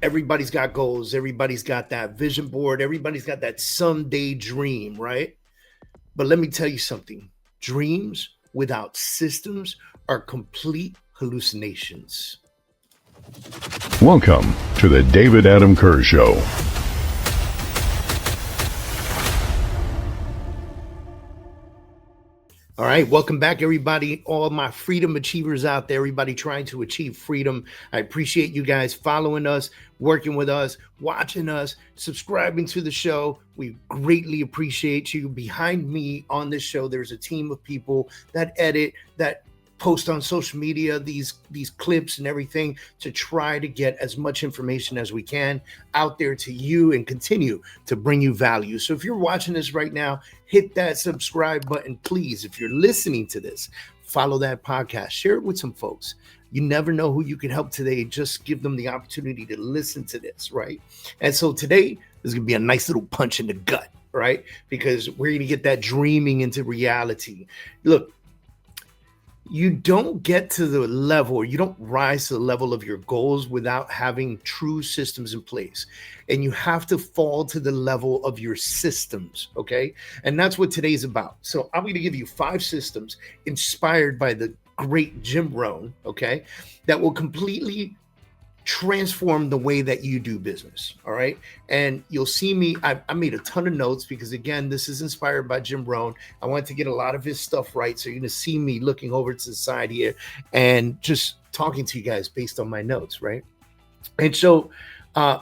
Everybody's got goals. Everybody's got that vision board. Everybody's got that someday dream, right? But let me tell you something. Dreams without systems are complete hallucinations. Welcome to the David Adam Kurz Show. All right, welcome back, everybody. All my freedom achievers out there, everybody trying to achieve freedom. I appreciate you guys following us, working with us, watching us, subscribing to the show. We greatly appreciate you. Behind me on this show, there's a team of people that edit, that post on social media these clips and everything to try to get as much information as we can out there to you and continue to bring you value. So if you're watching this right now, hit that subscribe button, please. If you're listening to this, follow that podcast, share it with some folks. You never know who you can help today. Just give them the opportunity to listen to this, right? And so today is going to be a nice little punch in the gut, right? Because we're going to get that dreaming into reality. Look, you don't get to the level, or you don't rise to the level of your goals without having true systems in place. And you have to fall to the level of your systems, okay? And that's what today's about. So I'm going to give you 5 systems inspired by the great Jim Rohn, okay, that will completely transform the way that you do business. All right. And you'll see me. I made a ton of notes because, again, this is inspired by Jim Rohn. I wanted to get a lot of his stuff right. So you're going to see me looking over to the side here and just talking to you guys based on my notes. Right. And so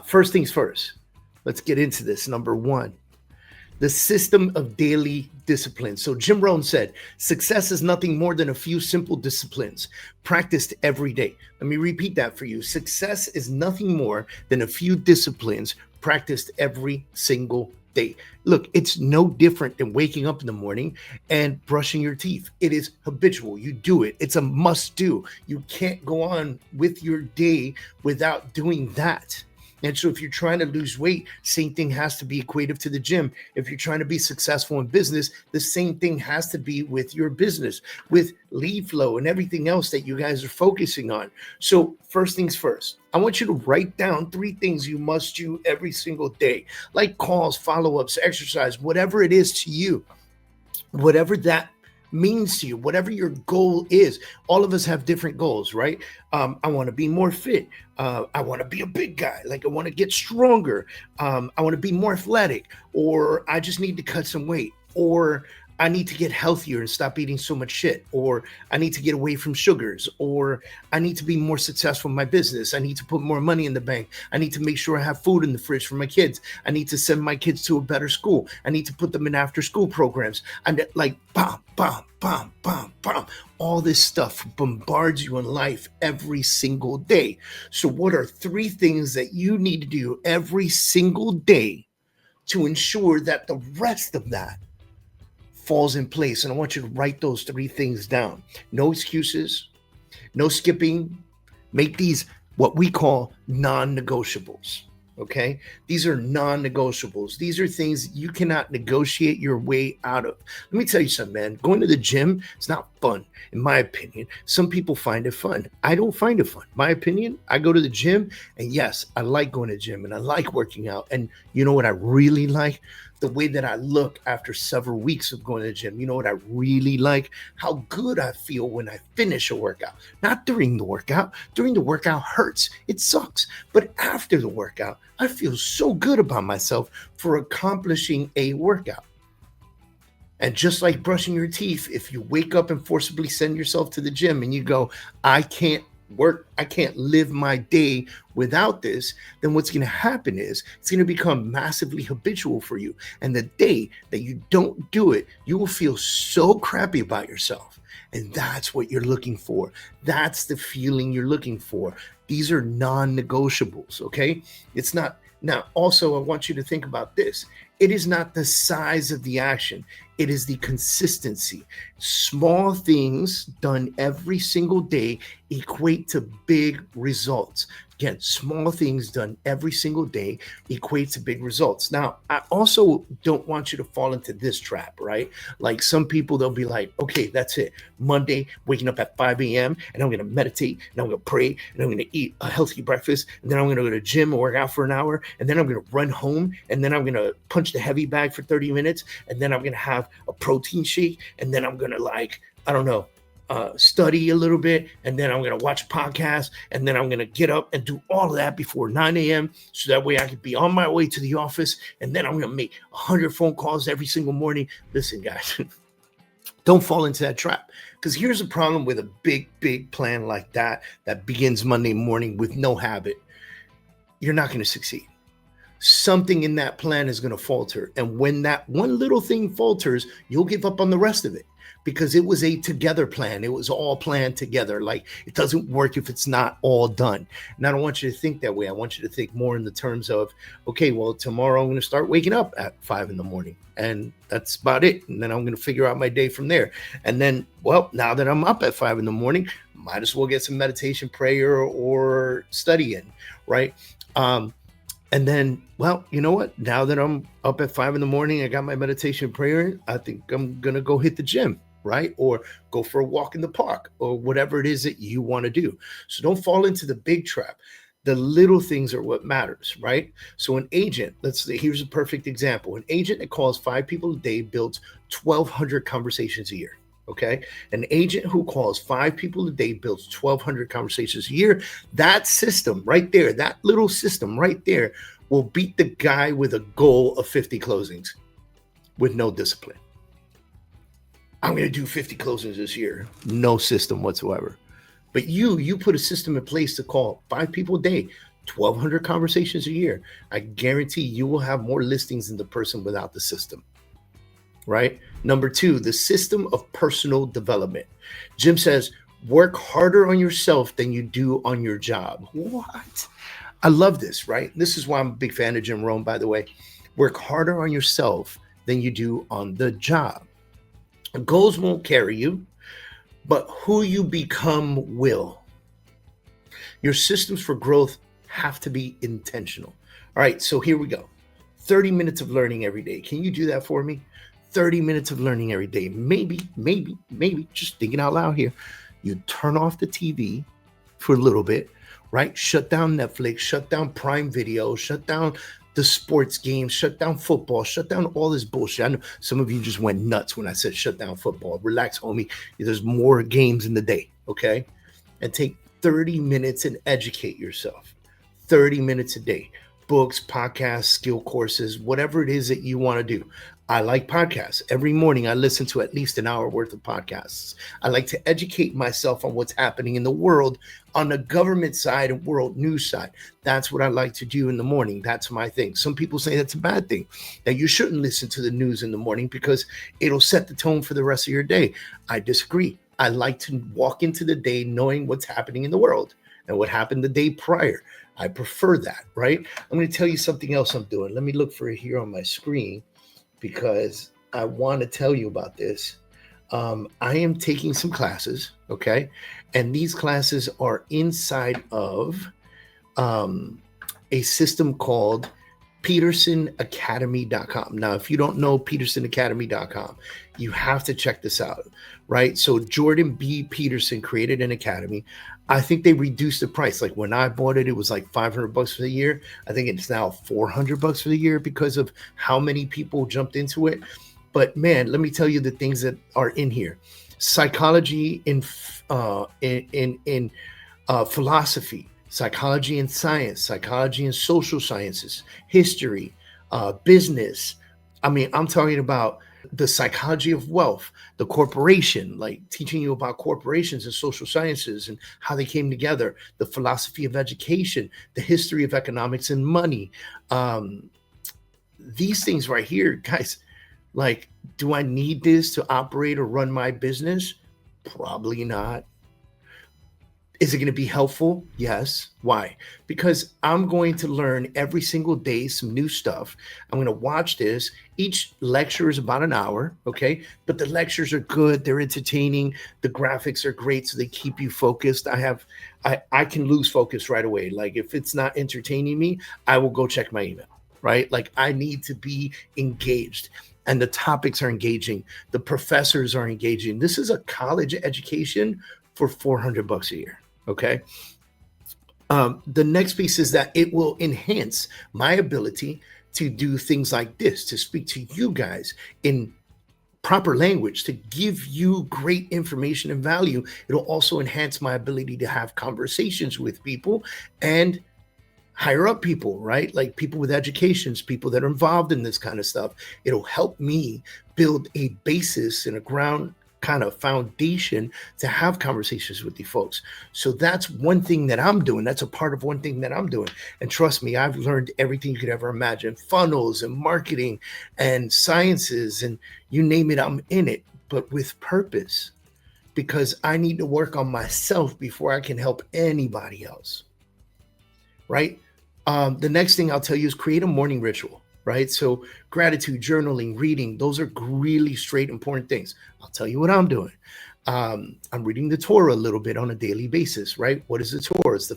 first things first, let's get into this. Number 1, the system of daily discipline. So Jim Rohn said, success is nothing more than a few simple disciplines practiced every day. Let me repeat that for you. Success is nothing more than a few disciplines practiced every single day. Look, it's no different than waking up in the morning and brushing your teeth. It is habitual. You do it. It's a must do. You can't go on with your day without doing that. And so if you're trying to lose weight, same thing has to be equative to the gym. If you're trying to be successful in business, the same thing has to be with your business, with lead flow and everything else that you guys are focusing on. So first things first, I want you to write down 3 things you must do every single day, like calls, follow-ups, exercise, whatever it is to you, whatever that means to you, whatever your goal is. All of us have different goals, right? I want to be more fit. I want to be a big guy. Like, I want to get stronger. I want to be more athletic, or I just need to cut some weight, or I need to get healthier and stop eating so much shit, or I need to get away from sugars, or I need to be more successful in my business. I need to put more money in the bank. I need to make sure I have food in the fridge for my kids. I need to send my kids to a better school. I need to put them in after school programs. And like, bam, bam, bam, bam, bam. All this stuff bombards you in life every single day. So what are 3 things that you need to do every single day to ensure that the rest of that falls in place? And I want you to write those 3 things down. No excuses, no skipping. Make these what we call non-negotiables. Okay. These are non-negotiables. These are things you cannot negotiate your way out of. Let me tell you something, man. Going to the gym is not fun, in my opinion. Some people find it fun. I don't find it fun. My opinion, I go to the gym, and yes, I like going to the gym and I like working out. And you know what I really like? The way that I look after several weeks of going to the gym. You know what I really like? How good I feel when I finish a workout. Not during the workout. During the workout hurts. It sucks. But after the workout, I feel so good about myself for accomplishing a workout. And just like brushing your teeth, if you wake up and forcibly send yourself to the gym and you go, I can't live my day without this, then what's going to happen is it's going to become massively habitual for you. And the day that you don't do it, you will feel so crappy about yourself. And that's what you're looking for. That's the feeling you're looking for. These are non-negotiables, okay? It's not. Now, also, I want you to think about this. It is not the size of the action. It is the consistency. Small things done every single day equate to big results. Again, small things done every single day equates to big results. Now, I also don't want you to fall into this trap, right? Like some people, they'll be like, okay, that's it. Monday, waking up at 5 a.m. and I'm going to meditate and I'm going to pray and I'm going to eat a healthy breakfast. And then I'm going to go to the gym and work out for an hour. And then I'm going to run home. And then I'm going to punch the heavy bag for 30 minutes. And then I'm going to have a protein shake. And then I'm going to study a little bit, and then I'm going to watch a podcast, and then I'm going to get up and do all of that before 9 a.m. so that way I can be on my way to the office, and then I'm going to make 100 phone calls every single morning. Listen, guys, don't fall into that trap, because here's the problem with a big plan like that begins Monday morning with no habit. You're not going to succeed. Something in that plan is going to falter, and when that one little thing falters, you'll give up on the rest of it. Because it was a together plan. It was all planned together. Like, it doesn't work if it's not all done. And I don't want you to think that way. I want you to think more in the terms of, okay, well, tomorrow I'm going to start waking up at 5 a.m. and that's about it. And then I'm going to figure out my day from there. And then, well, now that I'm up at 5 a.m, might as well get some meditation, prayer, or study in, right? And then, well, you know what? Now that I'm up at 5 a.m, I got my meditation prayer. I think I'm going to go hit the gym, right? Or go for a walk in the park, or whatever it is that you want to do. So don't fall into the big trap. The little things are what matters, right? So an agent, here's a perfect example. An agent that calls 5 people a day builds 1,200 conversations a year. Okay. An agent who calls 5 people a day builds 1,200 conversations a year. That system right there, that little system right there will beat the guy with a goal of 50 closings with no discipline. I'm going to do 50 closings this year. No system whatsoever. But you put a system in place to call 5 people a day, 1,200 conversations a year. I guarantee you will have more listings than the person without the system. Right? Number 2, the system of personal development. Jim says, work harder on yourself than you do on your job. What? I love this, right? This is why I'm a big fan of Jim Rohn, by the way. Work harder on yourself than you do on the job. Goals won't carry you, but who you become will. Your systems for growth have to be intentional. All right, so here we go. 30 minutes of learning every day. Can you do that for me? 30 minutes of learning every day. Maybe, just thinking out loud here. You turn off the TV for a little bit, right? Shut down Netflix, shut down Prime Video, shut down the sports games, shut down football, shut down all this bullshit. I know some of you just went nuts when I said shut down football. Relax, homie. There's more games in the day, okay? And take 30 minutes and educate yourself. 30 minutes a day. Books, podcasts, skill courses, whatever it is that you want to do. I like podcasts. Every morning I listen to at least an hour worth of podcasts. I like to educate myself on what's happening in the world on the government side and world news side. That's what I like to do in the morning. That's my thing. Some people say that's a bad thing, that you shouldn't listen to the news in the morning because it'll set the tone for the rest of your day. I disagree. I like to walk into the day knowing what's happening in the world and what happened the day prior. I prefer that, right? I'm going to tell you something else I'm doing. Let me look for it here on my screen, because I want to tell you about this. I am taking some classes, okay? And these classes are inside of a system called PetersonAcademy.com. Now, if you don't know PetersonAcademy.com, you have to check this out, right? So Jordan B. Peterson created an academy. I think they reduced the price. Like when I bought it, it was like $500 for the year. I think it's now $400 for the year because of how many people jumped into it. But man, let me tell you the things that are in here: psychology in philosophy, psychology and science, psychology and social sciences, history, business. I mean, I'm talking about the psychology of wealth, the corporation, like teaching you about corporations and social sciences and how they came together, the philosophy of education, the history of economics and money. These things right here, guys, like, do I need this to operate or run my business? Probably not. Is it going to be helpful? Yes. Why? Because I'm going to learn every single day some new stuff. I'm going to watch this. Each lecture is about an hour, okay? But the lectures are good. They're entertaining. The graphics are great, so they keep you focused. I can lose focus right away. Like if it's not entertaining me, I will go check my email, right? Like I need to be engaged. And the topics are engaging. The professors are engaging. This is a college education for $400 a year. Okay. The next piece is that it will enhance my ability to do things like this, to speak to you guys in proper language, to give you great information and value. It'll also enhance my ability to have conversations with people and higher up people, right? Like people with educations, people that are involved in this kind of stuff. It'll help me build a basis and a ground kind of foundation to have conversations with you folks. So that's one thing that I'm doing. That's a part of one thing that I'm doing. And trust me, I've learned everything you could ever imagine, funnels and marketing and sciences and you name it, I'm in it, but with purpose, because I need to work on myself before I can help anybody else. Right? The next thing I'll tell you is create a morning ritual. Right? So gratitude, journaling, reading, those are really straight important things. I'll tell you what I'm doing. I'm reading the Torah a little bit on a daily basis, right? What is the Torah? It's the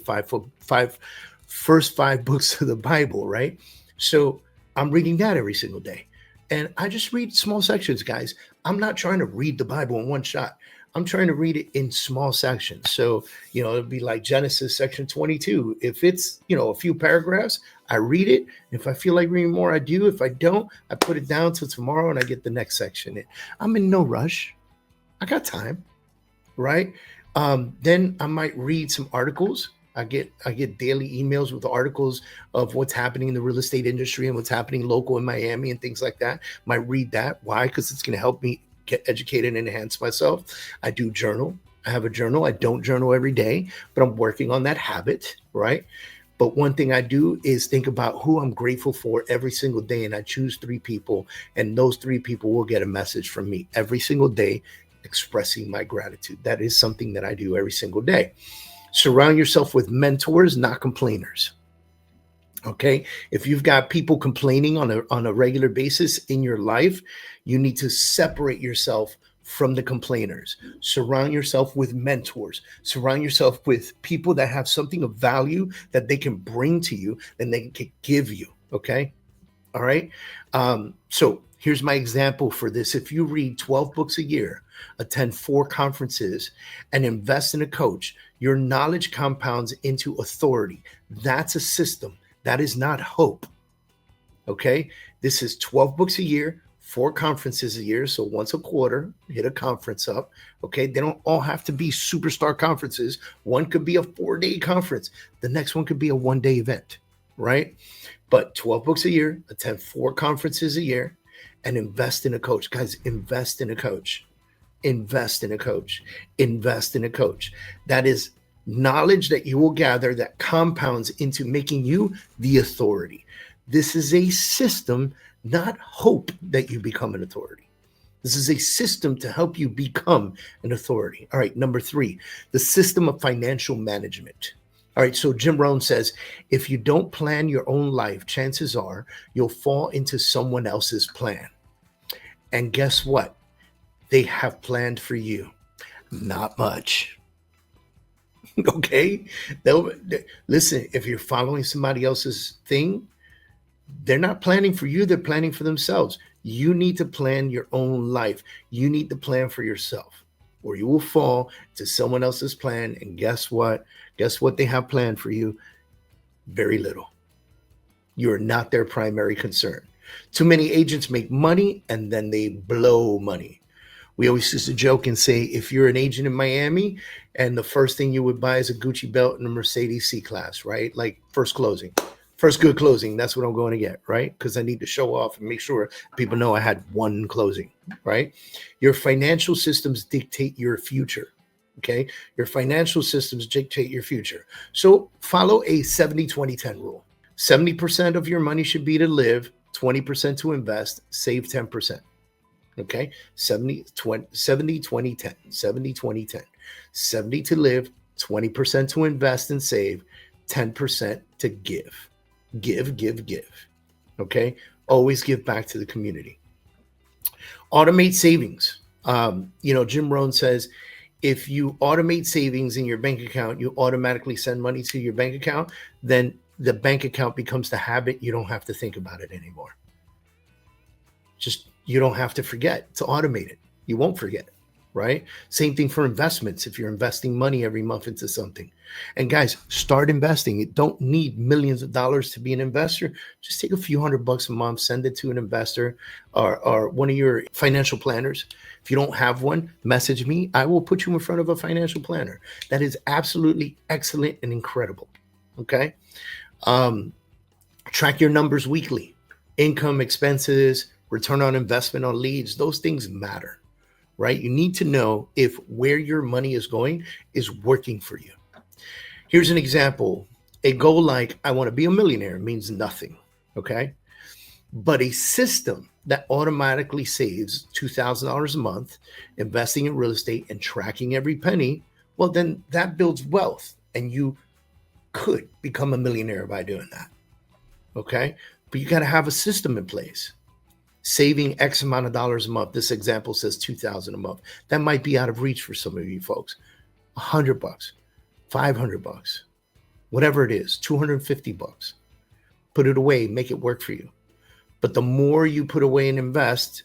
first five books of the Bible, right? So I'm reading that every single day. And I just read small sections, guys. I'm not trying to read the Bible in one shot. I'm trying to read it in small sections. So, it'll be like Genesis section 22. If it's, a few paragraphs, I read it. If I feel like reading more, I do. If I don't, I put it down till tomorrow and I get the next section in. I'm in no rush. I got time, right? Then I might read some articles. I get daily emails with articles of what's happening in the real estate industry and what's happening local in Miami and things like that. Might read that. Why? Because it's going to help me get educated and enhance myself. I do journal. I have a journal. I don't journal every day, but I'm working on that habit, right? But one thing I do is think about who I'm grateful for every single day. And I choose 3 people, and those 3 people will get a message from me every single day expressing my gratitude. That is something that I do every single day. Surround yourself with mentors, not complainers. Okay. If you've got people complaining on a regular basis in your life, you need to separate yourself from the complainers. Surround yourself with mentors. Surround yourself with people that have something of value that they can bring to you and they can give you. Okay. All right. So here's my example for this. If you read 12 books a year, attend 4 conferences, and invest in a coach, your knowledge compounds into authority. That's a system. That is not hope. Okay. This is 12 books a year, 4 conferences a year. So once a quarter, hit a conference up. Okay. They don't all have to be superstar conferences. One could be a 4-day conference. The next one could be a 1-day event. Right. But 12 books a year, attend 4 conferences a year, and invest in a coach. Guys, invest in a coach. Invest in a coach. Invest in a coach. That is knowledge that you will gather that compounds into making you the authority. This is a system, not hope that you become an authority. This is a system to help you become an authority. All right, number 3, the system of financial management. All right, so Jim Rohn says, if you don't plan your own life, chances are you'll fall into someone else's plan. And guess what? They have planned for you. Not much. Okay. Listen, if you're following somebody else's thing, they're not planning for you. They're planning for themselves. You need to plan your own life. You need to plan for yourself, or you will fall to someone else's plan. And guess what? Guess what they have planned for you? Very little. You're not their primary concern. Too many agents make money and then they blow money. We always used to joke and say, if you're an agent in Miami and the first thing you would buy is a Gucci belt and a Mercedes C-Class, right? Like first closing, first good closing. That's what I'm going to get, right? Because I need to show off and make sure people know I had one closing, right? Your financial systems dictate your future, okay? Your financial systems dictate your future. So follow a 70-20-10 rule. 70% of your money should be to live, 20% to invest, save 10%. Okay, 70, 20, 70, 20, 10, 70, 20, 10, 70 to live, 20% to invest and save, 10% to give. Give. Okay? Always give back to the community. Automate savings. Jim Rohn says, if you automate savings in your bank account, you automatically send money to your bank account, then the bank account becomes the habit. You don't have to think about it anymore. You don't have to forget to automate it. You won't forget, right? Same thing for investments. If you're investing money every month into something. And guys, start investing. You don't need millions of dollars to be an investor. Just take a few $100 a month, send it to an investor or one of your financial planners. If you don't have one, message me. I will put you in front of a financial planner. That is absolutely excellent and incredible. Okay. Track your numbers weekly. Income, expenses, return on investment on leads. Those things matter, right? You need to know if where your money is going is working for you. Here's an example. A goal like I want to be a millionaire means nothing. Okay. But a system that automatically saves $2,000 a month, investing in real estate and tracking every penny, well, then that builds wealth and you could become a millionaire by doing that. Okay. But you got to have a system in place. Saving X amount of dollars a month. This example says $2,000 a month. That might be out of reach for some of you folks. $100, $500, whatever it is, $250. Put it away, make it work for you. But the more you put away and invest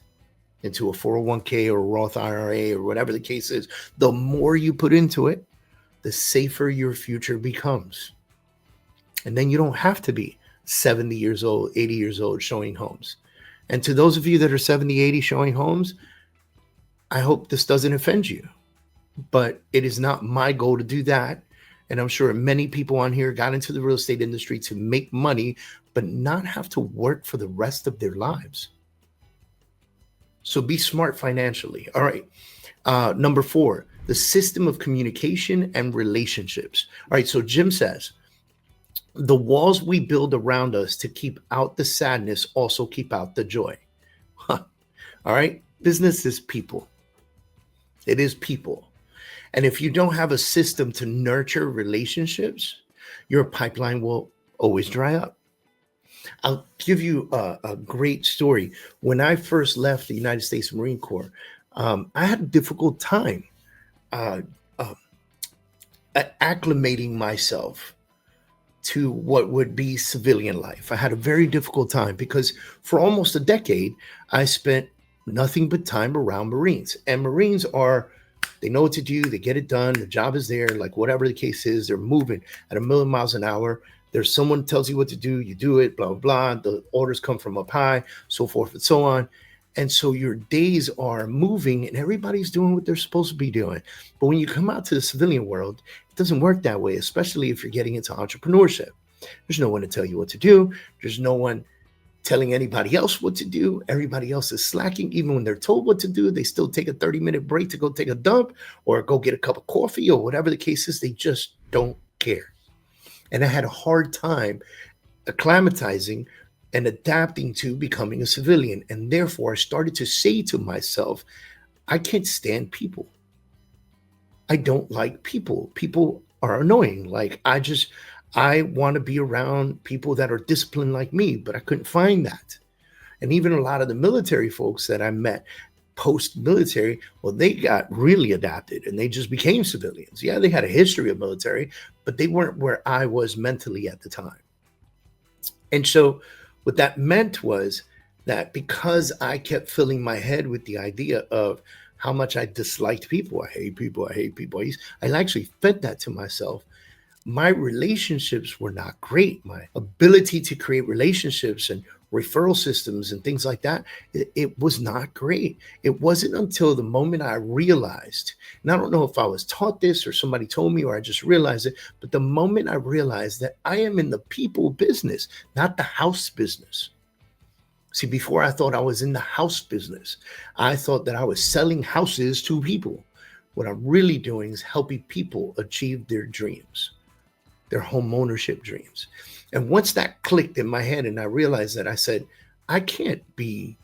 into a 401k or a Roth IRA or whatever the case is, the more you put into it, the safer your future becomes. And then you don't have to be 70 years old, 80 years old showing homes. And to those of you that are 70, 80 showing homes, I hope this doesn't offend you, but it is not my goal to do that. And I'm sure many people on here got into the real estate industry to make money, but not have to work for the rest of their lives. So be smart financially. All right. Number 4, the system of communication and relationships. All right. So Jim says, the walls we build around us to keep out the sadness also keep out the joy. All right. Business is people. It is people. And if you don't have a system to nurture relationships, your pipeline will always dry up. I'll give you a great story. When I first left the United States Marine Corps, I had a difficult time acclimating myself to what would be civilian life. I had a very difficult time because for almost a decade, I spent nothing but time around Marines. And Marines they know what to do. They get it done. The job is there. Like whatever the case is, they're moving at 1,000,000 miles an hour. There's someone tells you what to do. You do it, blah, blah, blah. The orders come from up high, so forth and so on. And so your days are moving and everybody's doing what they're supposed to be doing. But when you come out to the civilian world, it doesn't work that way, especially if you're getting into entrepreneurship. There's no one to tell you what to do. There's no one telling anybody else what to do. Everybody else is slacking. Even when they're told what to do, they still take a 30-minute break to go take a dump or go get a cup of coffee or whatever the case is. They just don't care. And I had a hard time acclimatizing and adapting to becoming a civilian. And therefore, I started to say to myself, I can't stand people. I don't like people. People are annoying. Like I want to be around people that are disciplined like me, but I couldn't find that. And even a lot of the military folks that I met post-military, well, they got really adapted and they just became civilians. Yeah, they had a history of military, but they weren't where I was mentally at the time. And so what that meant was that because I kept filling my head with the idea of how much I disliked people, I hate people, I actually fed that to myself. My relationships were not great. My ability to create relationships and referral systems and things like that, it was not great. It wasn't until the moment I realized, and I don't know if I was taught this or somebody told me or I just realized it, but the moment I realized that I am in the people business, not the house business. See, before I thought I was in the house business. I thought that I was selling houses to people. What I'm really doing is helping people achieve their dreams, their home ownership dreams. And once that clicked in my head and I realized that, I said, I can't be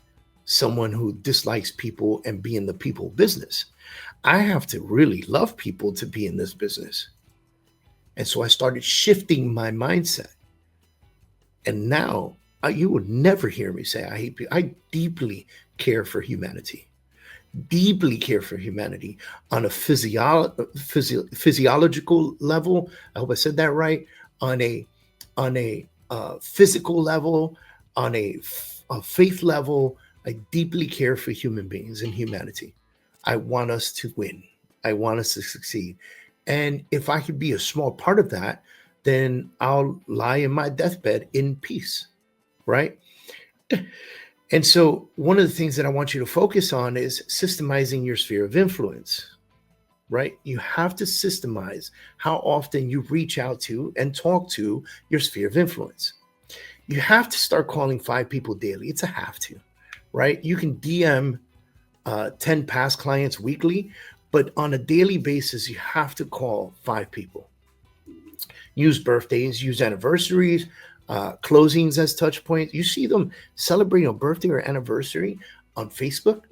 someone who dislikes people and be in the people business. I have to really love people to be in this business. And so I started shifting my mindset. And now you will never hear me say I hate people. I deeply care for humanity. Deeply care for humanity on a physiological level. I hope I said that right. On a physical level, on a faith level, I deeply care for human beings and humanity. I want us to win. I want us to succeed. And if I could be a small part of that, then I'll lie in my deathbed in peace, right? And so one of the things that I want you to focus on is systemizing your sphere of influence, right? You have to systemize how often you reach out to and talk to your sphere of influence. You have to start calling 5 people daily. It's a have to, right? You can DM 10 past clients weekly, but on a daily basis, you have to call 5 people. Use birthdays, use anniversaries, closings as touch points. You see them celebrating a birthday or anniversary on Facebook,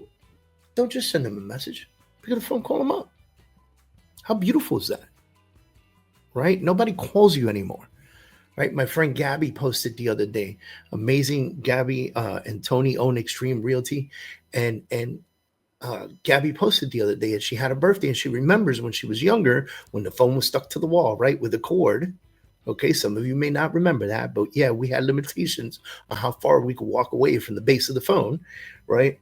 don't just send them a message. Pick up the phone, call them up. How beautiful is that? Right? Nobody calls you anymore. Right? My friend Gabby posted the other day, amazing Gabby and Tony own Extreme Realty. And Gabby posted the other day that she had a birthday and she remembers when she was younger, when the phone was stuck to the wall, right? With a cord. Okay, some of you may not remember that, but yeah, we had limitations on how far we could walk away from the base of the phone, right?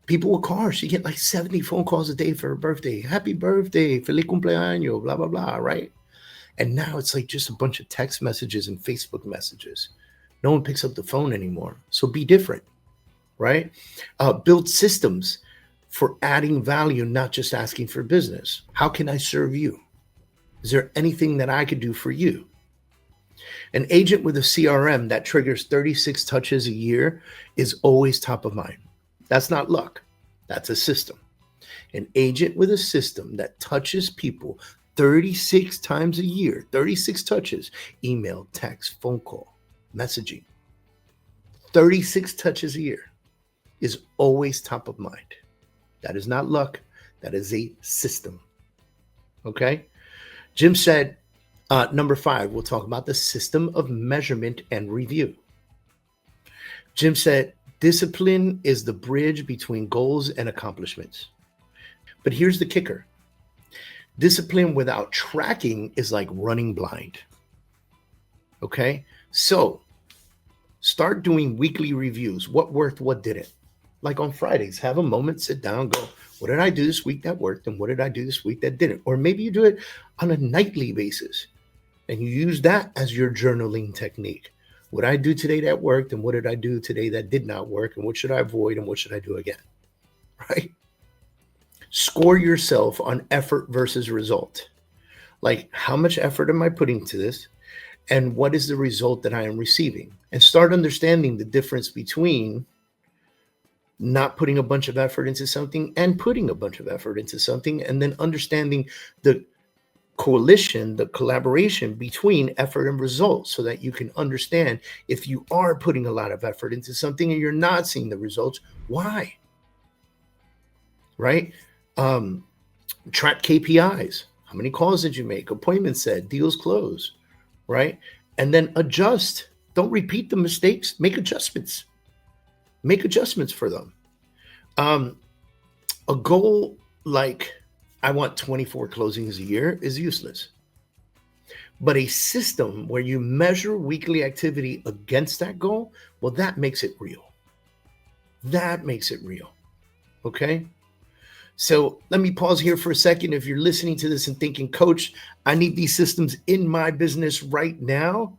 People would call her. She'd get like 70 phone calls a day for her birthday. Happy birthday, feliz cumpleaños, blah, blah, blah, right? And now it's like just a bunch of text messages and Facebook messages. No one picks up the phone anymore. So be different, right? Build systems for adding value, not just asking for business. How can I serve you? Is there anything that I could do for you? An agent with a CRM that triggers 36 touches a year is always top of mind. That's not luck. That's a system. An agent with a system that touches people 36 times a year, 36 touches, email, text, phone call, messaging, 36 touches a year is always top of mind. That is not luck. That is a system. Okay? Jim said, number 5, we'll talk about the system of measurement and review. Jim said, discipline is the bridge between goals and accomplishments. But here's the kicker. Discipline without tracking is like running blind. Okay? So start doing weekly reviews. What worked, what didn't? Like on Fridays, have a moment, sit down, go, what did I do this week that worked? And what did I do this week that didn't? Or maybe you do it on a nightly basis and you use that as your journaling technique. What did I do today that worked? And what did I do today that did not work? And what should I avoid? And what should I do again? Right? Score yourself on effort versus result. Like, how much effort am I putting to this? And what is the result that I am receiving? And start understanding the difference between not putting a bunch of effort into something and putting a bunch of effort into something, and then understanding the coalition, the collaboration between effort and results, so that you can understand if you are putting a lot of effort into something and you're not seeing the results, why? Right? Track KPIs. How many calls did you make? Appointments set, deals closed, right? And then adjust. Don't repeat the mistakes. Make adjustments. Make adjustments for them. A goal like I want 24 closings a year is useless. But a system where you measure weekly activity against that goal, well, that makes it real. That makes it real. Okay? So let me pause here for a second. If you're listening to this and thinking, Coach, I need these systems in my business right now,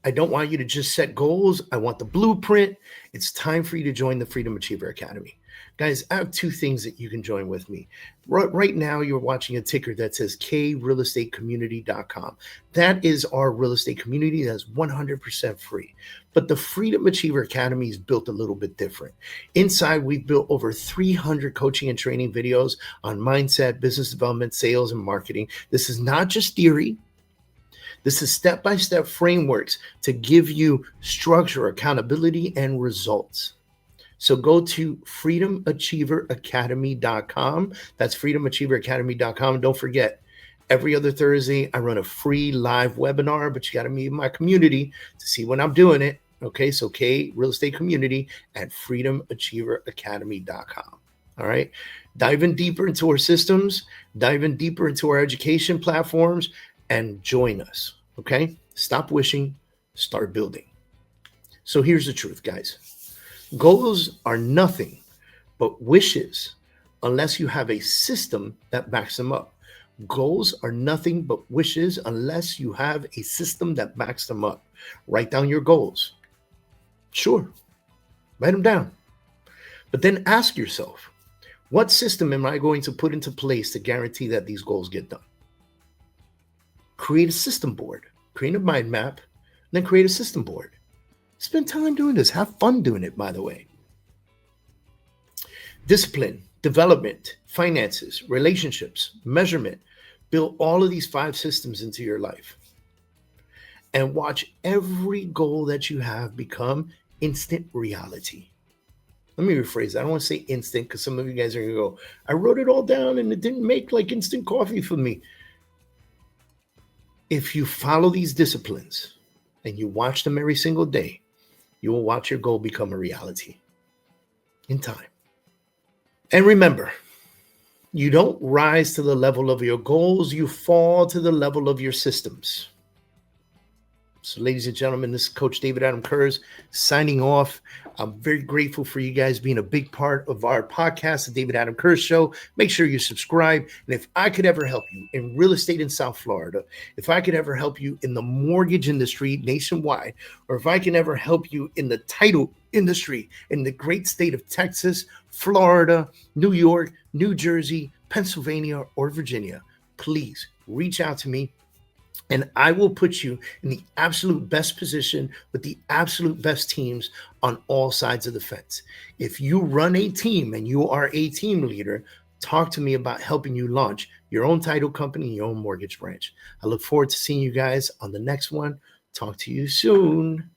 I don't want you to just set goals. I want the blueprint. It's time for you to join the Freedom Achiever Academy. Guys, I have 2 things that you can join with me. Right now, you're watching a ticker that says KRealEstateCommunity.com. That is our real estate community that's 100% free. But the Freedom Achiever Academy is built a little bit different. Inside, we've built over 300 coaching and training videos on mindset, business development, sales, and marketing. This is not just theory. This is step-by-step frameworks to give you structure, accountability, and results. So go to freedomachieveracademy.com. That's freedomachieveracademy.com. Don't forget, Every other Thursday, I run a free live webinar, but you got to meet my community to see when I'm doing it. Okay, so K Real Estate Community at freedomachieveracademy.com. All right, dive in deeper into our systems, dive in deeper into our education platforms, and join us. Okay, stop wishing, start building. So here's the truth, guys. Goals are nothing but wishes unless you have a system that backs them up. Goals are nothing but wishes unless you have a system that backs them up. Write down your goals. Sure, write them down. But then ask yourself, what system am I going to put into place to guarantee that these goals get done? Create a system board, create a mind map, and then create a system board. Spend time doing this. Have fun doing it, by the way. Discipline, development, finances, relationships, measurement. Build all of these 5 systems into your life. And watch every goal that you have become instant reality. Let me rephrase that. I don't want to say instant because some of you guys are going to go, I wrote it all down and it didn't make like instant coffee for me. If you follow these disciplines and you watch them every single day, you will watch your goal become a reality in time. And remember, you don't rise to the level of your goals, you fall to the level of your systems. So, ladies and gentlemen, this is Coach David Adam Kurz signing off. I'm very grateful for you guys being a big part of our podcast, The David Adam Kurz Show. Make sure you subscribe. And if I could ever help you in real estate in South Florida, if I could ever help you in the mortgage industry nationwide, or if I can ever help you in the title industry in the great state of Texas, Florida, New York, New Jersey, Pennsylvania, or Virginia, please reach out to me. And I will put you in the absolute best position with the absolute best teams on all sides of the fence. If you run a team and you are a team leader, talk to me about helping you launch your own title company, your own mortgage branch. I look forward to seeing you guys on the next one. Talk to you soon.